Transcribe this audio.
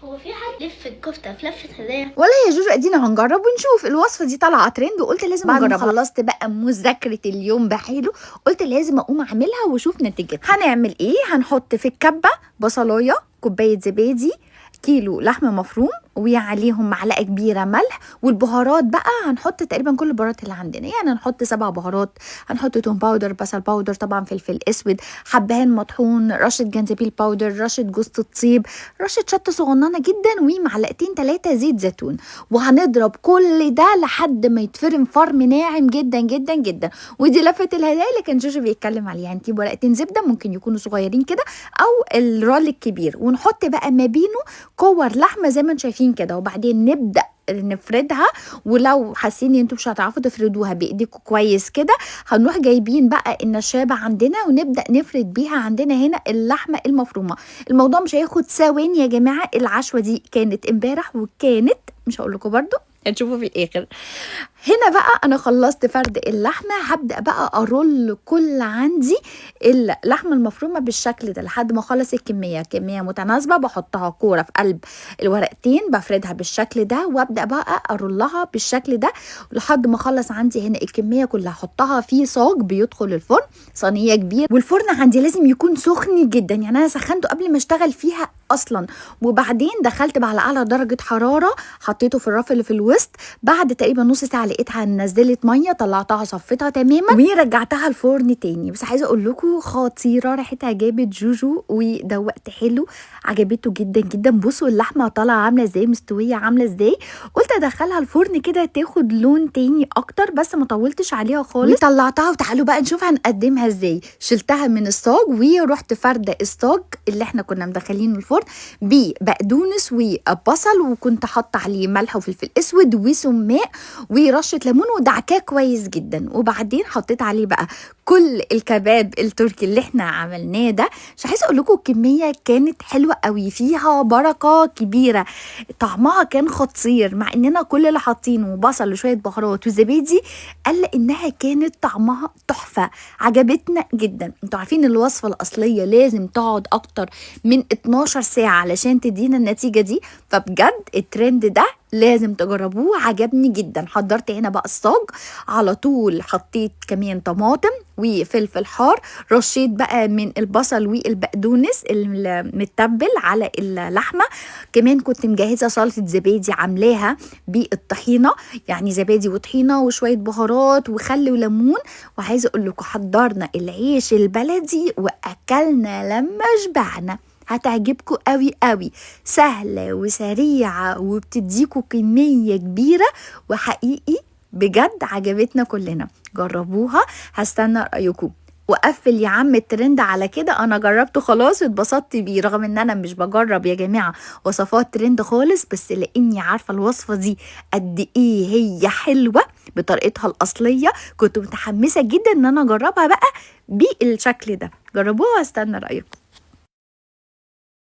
هو في حد لف الكفته في لفه هدايا؟ ولا يا جوجو، ادينا هنجرب ونشوف. الوصفه دي طالعه ترند وقلت لازم اجربها. بعد ما خلصت بقى مذاكره اليوم بحاله قلت لازم اقوم اعملها واشوف نتيجتها. هنعمل ايه؟ هنحط في الكبه بصلايه، كوبايه زبادي، كيلو لحمه مفروم، وعليهم معلقه كبيره ملح. والبهارات بقى هنحط تقريبا كل البهارات اللي عندنا، يعني هنحط 7 بهارات. هنحط توم باودر، بصل باودر، طبعا فلفل اسود، حبهان مطحون، رشه جنزبيل باودر، رشه جوز الطيب، رشه شطه صغننه جدا، ومعلقتين 3 زيت زيتون. وهنضرب كل ده لحد ما يتفرم فرم ناعم جدا جدا جدا. ودي لفه الهدايا اللي كان جوجو بيتكلم عليها. هنجيب ورقتين زبده ممكن يكونوا صغيرين كده او الرول الكبير، ونحط بقى ما بينه كور لحمه زي ما انتم شايفين كده، وبعدين نبدا نفردها. ولو حاسين ان انتم مش هتعرفوا تفردوها بايديكم كويس كده، هنروح جايبين بقى النشابه عندنا ونبدا نفرد بيها عندنا هنا اللحمه المفرومه. الموضوع مش هياخد ثواني يا جماعه. العشوه دي كانت امبارح وكانت، مش هقول لكم برضو، هتشوفوا في الاخر. هنا بقى انا خلصت فرد اللحمه، هبدا بقى ارول كل عندي اللحمه المفرومه بالشكل ده لحد ما اخلص الكميه. كميه متناسبه بحطها كوره في قلب الورقتين، بفردها بالشكل ده وابدا بقى ارولها بالشكل ده لحد ما اخلص عندي هنا الكميه كلها. احطها في صاج بيدخل الفرن، صينيه كبيره، والفرن عندي لازم يكون سخن جدا، يعني انا سخنته قبل ما اشتغل فيها اصلا. وبعدين دخلت بقى على اعلى درجه حراره، حطيته في الرف اللي في الوسط. بعد تقريبا نص ساعه لقيتها نزلت ميه، طلعتها صفيتها تماما ورجعتها الفرن تاني. بس عايزه اقول لكم خطيره، ريحتها جابت جوجو ودوقت حلو، عجبته جدا جدا. بصوا اللحمه طالعه عامله ازاي، مستويه عامله ازاي. قلت ادخلها الفرن كده تاخد لون تاني اكتر، بس ما طولتش عليها خالص وطلعتها. وتعالوا بقى نشوف هنقدمها ازاي. شلتها من الصاج ورحت فرده الصاج اللي احنا كنا مدخلينه الفرن ببقدونس وبصل، وكنت حاطه عليه ملح وفلفل اسود وسماق ورشه ليمون ودعكاه كويس جدا. وبعدين حطيت عليه بقى كل الكباب التركي اللي احنا عملناه ده. مش عايزه اقول لكم الكميه كانت حلوه قوي، فيها بركه كبيره، طعمها كان خطير. مع اننا كل اللي حاطينه بصل وشويه بهارات وزبادي، قال انها كانت طعمها تحفه، عجبتنا جدا. انتوا عارفين الوصفه الاصليه لازم تقعد اكتر من 12 ساعه علشان تدينا النتيجه دي. فبجد الترند ده لازم تجربوه، عجبني جدا. حضرت هنا بقى الصاج على طول، حطيت كمان طماطم وفلفل حار، رشيت بقى من البصل والبقدونس المتبل على اللحمه. كمان كنت مجهزه سلطه زبادي عاملاها بالطحينه، يعني زبادي وطحينه وشويه بهارات وخل وليمون. وعايزه اقول لكم حضرنا العيش البلدي واكلنا لما شبعنا. هتعجبكم قوي قوي، سهلة وسريعة وبتديكوا كمية كبيرة، وحقيقي بجد عجبتنا كلنا. جربوها، هستنى رأيكم. وقفل يا عم الترند على كده، انا جربته خلاص واتبسطت بيه، رغم ان انا مش بجرب يا جماعه وصفات ترند خالص، بس لاني عارفه الوصفه دي قد ايه هي حلوه بطريقتها الاصليه، كنت متحمسه جدا ان انا اجربها بقى بالشكل ده. جربوها واستنى رايكم.